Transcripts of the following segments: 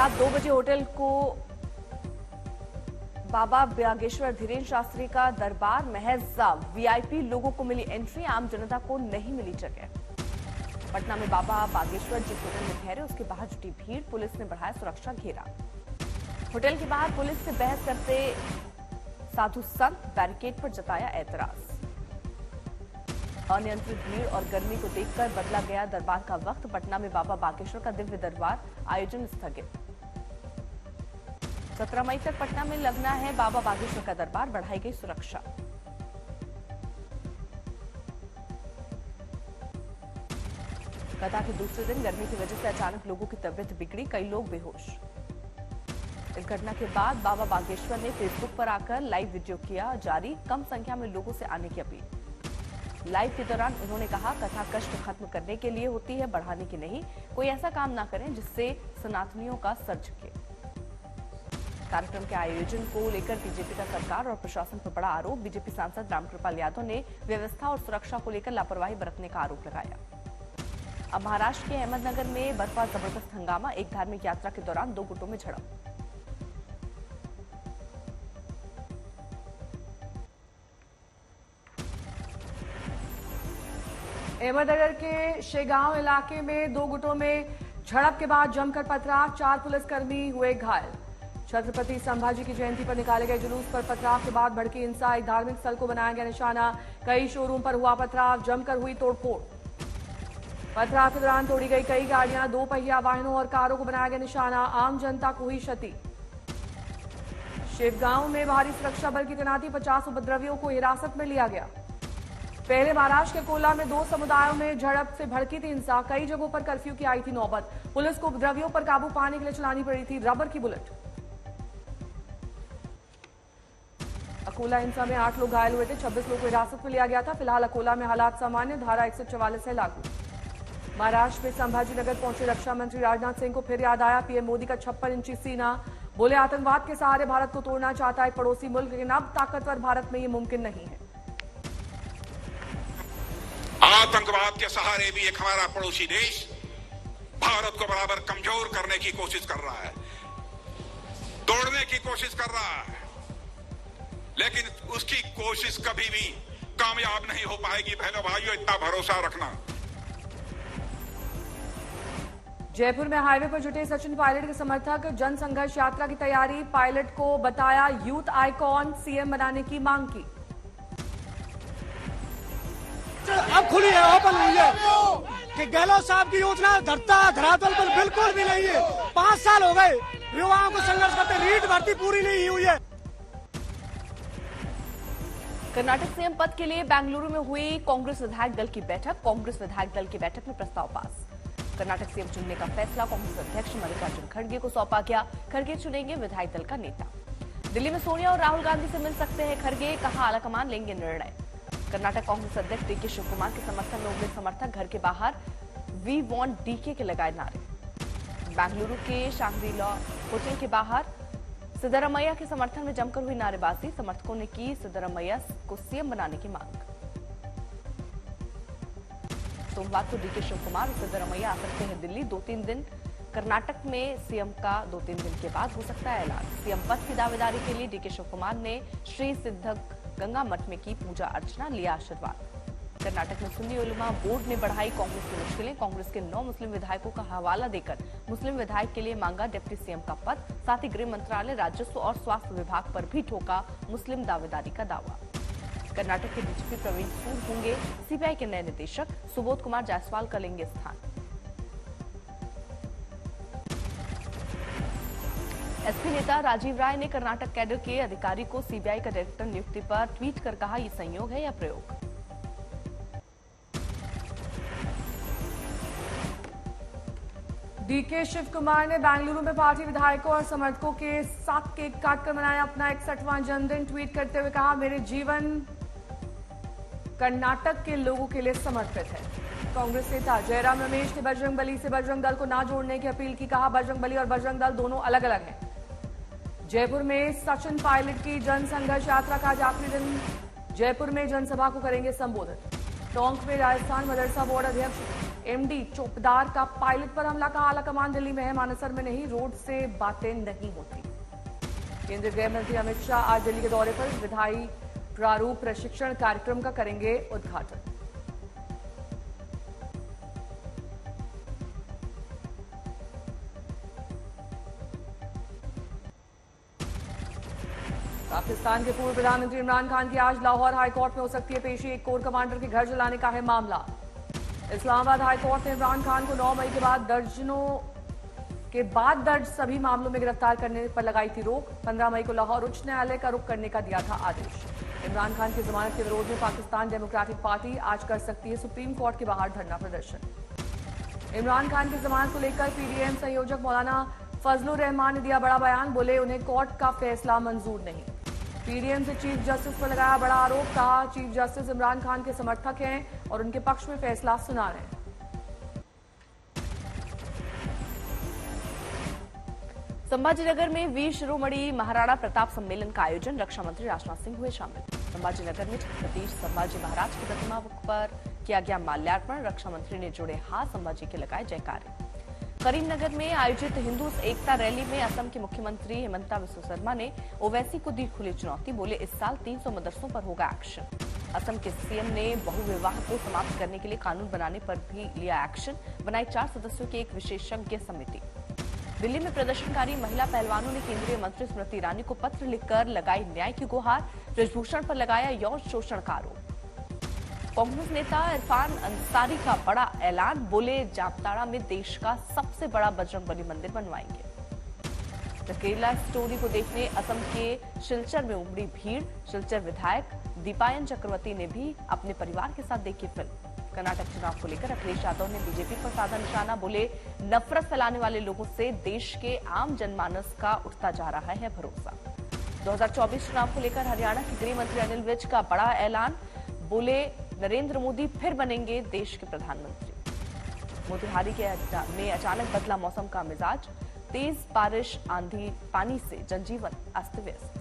रात 2 बजे होटल को बाबा बागेश्वर धीरेन्द्र शास्त्री का दरबार, महज वीआईपी लोगों को मिली एंट्री, आम जनता को नहीं मिली जगह। पटना में बाबा बागेश्वर जिस होटल में ठहरे उसके बाहर जुटी भीड़, पुलिस ने बढ़ाया सुरक्षा घेरा। होटल के बाहर पुलिस से बहस करते साधु संत, बैरिकेड पर जताया ऐतराज। अनियंत्रित भीड़ और गर्मी को देखकर बदला गया दरबार का वक्त, पटना में बाबा बागेश्वर का दिव्य दरबार आयोजन स्थगित। 17 मई तक पटना में लगना है बाबा बागेश्वर का दरबार, बढ़ाई गई सुरक्षा। कथा के दूसरे दिन गर्मी की वजह से अचानक लोगों की तबीयत बिगड़ी, कई लोग बेहोश। इस घटना के बाद बाबा बागेश्वर ने फेसबुक पर आकर लाइव वीडियो किया जारी, कम संख्या में लोगों से आने की अपील। लाइव के दौरान उन्होंने कहा, कथा कष्ट खत्म करने के लिए होती है, बढ़ाने की नहीं। कोई ऐसा काम ना करें जिससे सनातनियों का सर झुके। कार्यक्रम के आयोजन को लेकर बीजेपी का सरकार और प्रशासन पर बड़ा आरोप। बीजेपी सांसद रामकृपाल यादव ने व्यवस्था और सुरक्षा को लेकर लापरवाही बरतने का आरोप लगाया। अब महाराष्ट्र के अहमदनगर में बर्फा जबरदस्त हंगामा, एक धार्मिक यात्रा के दौरान 2 गुटों में झड़प। अहमदनगर के शेगांव इलाके में 2 गुटों में झड़प के बाद जमकर पथराव, 4 पुलिसकर्मी हुए घायल। छत्रपति संभाजी की जयंती पर निकाले गए जुलूस पर पथराव के बाद भड़की हिंसा, एक धार्मिक स्थल को बनाया गया निशाना। कई शोरूम पर हुआ पथराव, जमकर हुई तोड़फोड़। पथराव के दौरान तोड़ी गई कई गाड़ियां, 2 पहिया वाहनों और कारों को बनाया गया निशाना, आम जनता को हुई क्षति। शिवगांव में भारी सुरक्षा बल की तैनाती, 50 उपद्रवियों को हिरासत में लिया गया। पहले महाराष्ट्र के कोला में 2 समुदायों में झड़प से भड़की थी हिंसा, कई जगहों पर कर्फ्यू की आई थी नौबत। पुलिस को उपद्रवियों पर काबू पाने के लिए चलानी पड़ी थी रबर की बुलेट। अकोला हिंसा में 8 लोग घायल हुए थे, 26 लोगों को हिरासत में लिया गया था। फिलहाल अकोला में हालात सामान्य, धारा 144 है लागू। महाराष्ट्र में संभाजी नगर पहुंचे रक्षा मंत्री राजनाथ सिंह को फिर याद आया पीएम मोदी का 56 इंची सीना। बोले, आतंकवाद के सहारे भारत को तोड़ना चाहता है पड़ोसी मुल्क, लेकिन अब ताकतवर भारत में ये मुमकिन नहीं है। आतंकवाद के सहारे भी एक हमारा पड़ोसी देश भारत को बराबर कमजोर करने की कोशिश कर रहा है, तोड़ने की कोशिश कर रहा है, लेकिन उसकी कोशिश कभी भी कामयाब नहीं हो पाएगी। बहनों भाइयों, इतना भरोसा रखना। जयपुर में हाईवे पर जुटे सचिन पायलट के समर्थक, जनसंघर्ष यात्रा की तैयारी, पायलट को बताया यूथ आइकॉन, सीएम बनाने की मांग की। अब खुली है, ओपन हुई है कि गहलोत साहब की योजना धरातल पर बिल्कुल भी नहीं है। 5 साल हो गए युवाओं को संघर्ष करते, रीट भर्ती पूरी नहीं हुई है। कर्नाटक सीएम पद के लिए बेंगलुरु में हुई कांग्रेस विधायक दल की बैठक, कांग्रेस विधायक दल की बैठक में प्रस्ताव पास। कर्नाटक सीएम चुनने का फैसला कांग्रेस अध्यक्ष मल्लिकार्जुन खड़गे को सौंपा गया, खड़गे चुनेंगे विधायक दल का नेता। दिल्ली में सोनिया और राहुल गांधी से मिल सकते हैं खड़गे, कहा आलाकमान लेंगे निर्णय। कर्नाटक कांग्रेस अध्यक्ष डीके शिवकुमार के समर्थन में उमड़े समर्थक, घर के बाहर वी वांट डीके के लगाए नारे। बेंगलुरु के शांग्री-ला होटल के बाहर सिद्धरामैया के समर्थन में जमकर हुई नारेबाजी, समर्थकों ने की सिद्धरामैया को सीएम बनाने की मांग। सोमवार को डीके शिवकुमार और सिद्धरामैया आ सकते हैं दिल्ली। 2-3 दिन कर्नाटक में सीएम का 2-3 दिन के बाद हो सकता है ऐलान। सीएम पद की दावेदारी के लिए डीके शिवकुमार ने श्री सिद्ध गंगा मठ में की पूजा अर्चना, लिया आशीर्वाद। कर्नाटक में सुन्नी उलमा बोर्ड ने बढ़ाई कांग्रेस की मुश्किलें, कांग्रेस के 9 मुस्लिम विधायकों का हवाला देकर मुस्लिम विधायक के लिए मांगा डिप्टी सीएम का पद, साथ ही गृह मंत्रालय, राजस्व और स्वास्थ्य विभाग पर भी ठोका मुस्लिम दावेदारी का दावा। कर्नाटक के डीजीपी प्रवीण सूद होंगे सीबीआई के नए निदेशक, सुबोध कुमार जायसवाल का लेंगे स्थान। एसपी नेता राजीव राय ने कर्नाटक कैडर के अधिकारी को सीबीआई का डायरेक्टर नियुक्ति पर ट्वीट कर कहा, ये संयोग है या प्रयोग। डीके शिवकुमार ने बेंगलुरु में पार्टी विधायकों और समर्थकों के साथ केक काटकर मनाया अपना 61वां जन्मदिन, ट्वीट करते हुए कहा, मेरे जीवन कर्नाटक के लोगों के लिए समर्पित है। कांग्रेस नेता जयराम रमेश ने बजरंगबली से बजरंग दल को ना जोड़ने की अपील की, कहा बजरंगबली और बजरंग दल दोनों अलग अलग हैं। जयपुर में सचिन पायलट की जनसंघर्ष यात्रा का आज आखिरी दिन, जयपुर में जनसभा को करेंगे संबोधित। टोंक में राजस्थान मदरसा बोर्ड अध्यक्ष एमडी चौकीदार का पायलट पर हमला का आला कमान दिल्ली में है, मानेसर में नहीं, रोड से बातें नहीं होती। केंद्रीय गृह मंत्री अमित शाह आज दिल्ली के दौरे पर विधायी प्रारूप प्रशिक्षण कार्यक्रम का करेंगे उद्घाटन। पाकिस्तान के पूर्व प्रधानमंत्री इमरान खान की आज लाहौर हाईकोर्ट में हो सकती है पेशी। एक कोर कमांडर के घर जलाने का है मामला। इस्लामाबाद हाईकोर्ट ने इमरान खान को 9 मई के बाद दर्ज सभी मामलों में गिरफ्तार करने पर लगाई थी रोक। 15 मई को लाहौर उच्च न्यायालय का रुख करने का दिया था आदेश। इमरान खान की जमानत के विरोध में पाकिस्तान डेमोक्रेटिक पार्टी आज कर सकती है सुप्रीम कोर्ट के बाहर धरना प्रदर्शन। इमरान खान की जमानत को लेकर पीडीएम संयोजक मौलाना फजलुर रहमान ने दिया बड़ा बयान। बोले उन्हें कोर्ट का फैसला मंजूर नहीं। पीडीएम से चीफ जस्टिस पर लगाया बड़ा आरोप। कहा चीफ जस्टिस इमरान खान के समर्थक हैं और उनके पक्ष में फैसला सुना रहे हैं। संभाजीनगर में वीर शिरोमणि महाराणा प्रताप सम्मेलन का आयोजन, रक्षा मंत्री राजनाथ सिंह हुए शामिल। संभाजीनगर में छत्रपति संभाजी महाराज की प्रतिमा पर किया गया माल्यार्पण। रक्षा मंत्री ने जुड़े हाथ संभाजी के लगाए जयकारे। करीमनगर में आयोजित हिंदू एकता रैली में असम के मुख्यमंत्री हेमंता बिस्वा शर्मा ने ओवैसी को दी खुली चुनौती। बोले इस साल 300 मदरसों पर होगा एक्शन। असम के सीएम ने बहुविवाह को समाप्त करने के लिए कानून बनाने पर भी लिया एक्शन। बनाई 4 सदस्यों की एक विशेषज्ञ समिति। दिल्ली में प्रदर्शनकारी महिला पहलवानों ने केंद्रीय मंत्री स्मृति ईरानी को पत्र लिखकर लगाई न्याय की गुहार। बृजभूषण पर लगाया यौन शोषण का आरोप। कांग्रेस नेता इरफान अंसारी का बड़ा ऐलान। बोले जामताड़ा में देश का सबसे बड़ा बजरंगबली मंदिर बनवाएंगे। द केरला स्टोरी को देखने असम के सिलचर में उमड़ी भीड़। सिलचर विधायक दीपायन चक्रवर्ती ने भी अपने परिवार के साथ देखी फिल्म। कर्नाटक चुनाव को लेकर अखिलेश यादव ने बीजेपी पर साधा निशाना। बोले नफरत फैलाने वाले लोगों से देश के आम जनमानस का उठता जा रहा है भरोसा। 2024 चुनाव को लेकर हरियाणा के गृह मंत्री अनिल विज का बड़ा ऐलान। बोले नरेंद्र मोदी फिर बनेंगे देश के प्रधानमंत्री। मोतिहारी में अचानक बदला मौसम का मिजाज। तेज बारिश, आंधी, पानी से जनजीवन अस्त व्यस्त।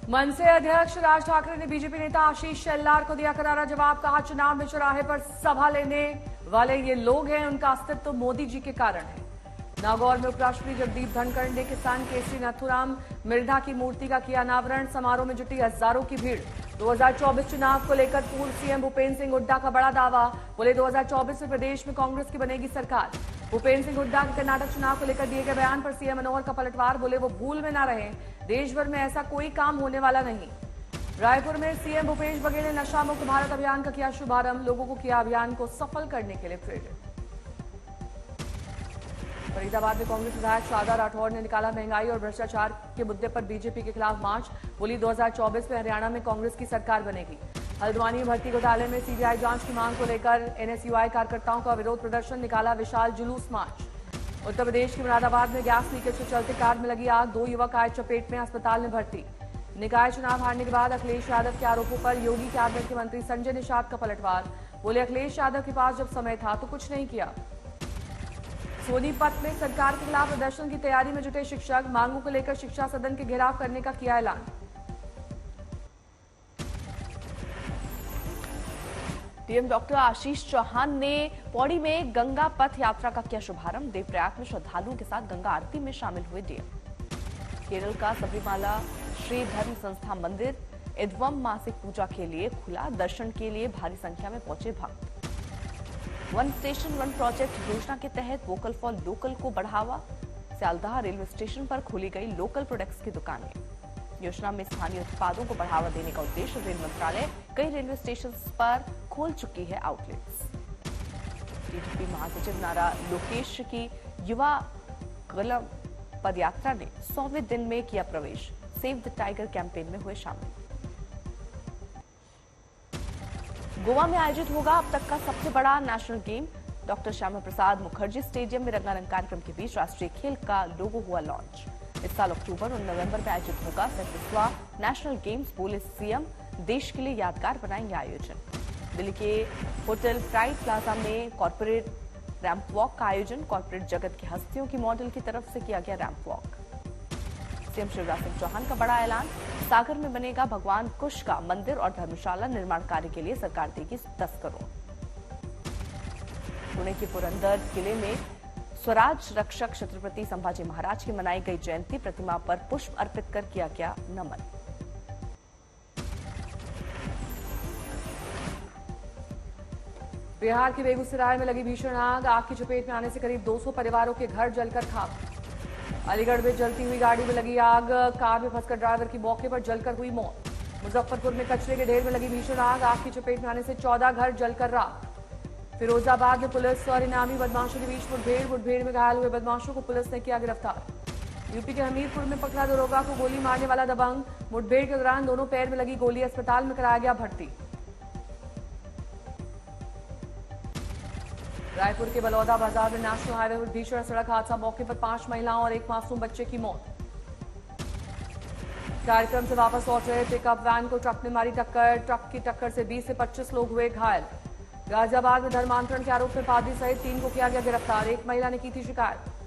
मनसे अध्यक्ष राज ठाकरे ने बीजेपी नेता आशीष शेलार को दिया करारा जवाब। कहा चुनाव में चौराहे पर सभा लेने वाले ये लोग हैं, उनका अस्तित्व मोदी जी के कारण है। नागौर में उपराष्ट्रपति जगदीप धनखड़ ने किसान केसरी नथुराम मिर्धा की मूर्ति का किया अनावरण। समारोह में जुटी हजारों की भीड़। 2024 चुनाव को लेकर पूर्व सीएम भूपेंद्र सिंह हुड्डा का बड़ा दावा। बोले 2024 में प्रदेश में कांग्रेस की बनेगी सरकार। भूपेंद्र सिंह हुड्डा के कर्नाटक चुनाव को लेकर दिए गए बयान पर सीएम मनोहर का पलटवार। बोले वो भूल में न रहे, देश भर में ऐसा कोई काम होने वाला नहीं। रायपुर में सीएम भूपेश बघेल ने नशा मुक्त भारत अभियान का किया शुभारंभ। लोगों को किया अभियान को सफल करने के लिए प्रेरित। फरीदाबाद में कांग्रेस विधायक शारदा राठौर ने निकाला महंगाई और भ्रष्टाचार के मुद्दे पर बीजेपी के खिलाफ मार्च। बोली 2024 में हरियाणा में कांग्रेस की सरकार बनेगी। हल्द्वानी भर्ती घोटाले में सीबीआई जांच की मांग को लेकर एनएसयूआई कार्यकर्ताओं का विरोध प्रदर्शन। निकाला विशाल जुलूस मार्च। उत्तर प्रदेश के मुरादाबाद में गैस लीकेज के चलते कार में लगी आग। 2 युवक आए चपेट में, अस्पताल में भर्ती। निकाय चुनाव हारने के बाद अखिलेश यादव के आरोपों पर योगी कैबिनेट के मंत्री संजय निषाद का पलटवार। बोले अखिलेश यादव के पास जब समय था तो कुछ नहीं किया। सोनीपत में सरकार के खिलाफ प्रदर्शन की तैयारी में जुटे शिक्षक। मांगों को लेकर शिक्षा सदन के घेराव करने का किया ऐलान। डीएम डॉक्टर आशीष चौहान ने पौड़ी में गंगा पथ यात्रा का किया शुभारंभ। देवप्रयाग में श्रद्धालुओं के साथ गंगा आरती में शामिल हुए डीएम। केरल का सबरीमाला श्री धर्म संस्था मंदिर इधवम मासिक पूजा के लिए खुला। दर्शन के लिए भारी संख्या में पहुंचे भक्त। वन स्टेशन वन प्रोजेक्ट योजना के तहत वोकल फॉर लोकल को बढ़ावा। सियालदह रेलवे स्टेशन पर खोली गई लोकल प्रोडक्ट्स की दुकानें। योजना में स्थानीय उत्पादों को बढ़ावा देने का उद्देश्य। रेल मंत्रालय कई रेलवे स्टेशन पर खोल चुकी है आउटलेट्स। टीडीपी महासचिव नारा लोकेश की युवा कलम पदयात्रा ने 100वें दिन में किया प्रवेश। सेव द टाइगर कैंपेन में हुए शामिल। गोवा में आयोजित होगा अब तक का सबसे बड़ा national game. Doctor Shyama Prasad Mukherjee stadium में रंगारंग कार्यक्रम के बीच राष्ट्रीय खेल का लोगो हुआ लॉन्च। इस साल अक्टूबर और नवंबर में आयोजित होगा 37वां नेशनल गेम्स। बोले सीएम देश के लिए यादगार बनाएंगे आयोजन। दिल्ली के होटल प्राइड प्लाजा में कॉर्पोरेट रैंप वॉक का आयोजन। कॉर्पोरेट जगत की हस्तियों की मॉडल की तरफ से किया गया ramp walk. CM Shivraj Singh Chouhan का बड़ा ऐलान, सागर में बनेगा भगवान कुश का मंदिर और धर्मशाला, निर्माण कार्य के लिए सरकार देगी 10 करोड़। पुणे के पुरंदर किले में स्वराज रक्षक छत्रपति संभाजी महाराज की मनाई गई जयंती, प्रतिमा पर पुष्प अर्पित कर किया गया नमन। बिहार के बेगूसराय में लगी भीषण आग की चपेट में आने से करीब 200 परिवारों के घर जलकर खाक। अलीगढ़ में जलती हुई गाड़ी में लगी आग, कार में फंसकर ड्राइवर की मौके पर जलकर हुई मौत। मुजफ्फरपुर में कचरे के ढेर में लगी भीषण आग की चपेट में आने से 14 घर जलकर राख। फिरोजाबाद में पुलिस और इनामी बदमाशों के बीच मुठभेड़ में घायल हुए बदमाशों को पुलिस ने किया गिरफ्तार। यूपी के हमीरपुर में पकड़ा दरोगा को गोली मारने वाला दबंग, मुठभेड़ के दौरान दोनों पैर में लगी गोली, अस्पताल में कराया गया भर्ती। रायपुर के बलौदा बाजार में नेशनल हाईवे पर भीषण सड़क हादसा, मौके पर 5 महिलाओं और 1 मासूम बच्चे की मौत। कार्यक्रम से वापस लौट रहे पिकअप वैन को ट्रक ने मारी टक्कर, ट्रक की टक्कर से 20 से 25 लोग हुए घायल। गाजियाबाद में धर्मांतरण के आरोप में पादरी सहित 3 को किया गया गिरफ्तार, 1 महिला ने की थी शिकायत।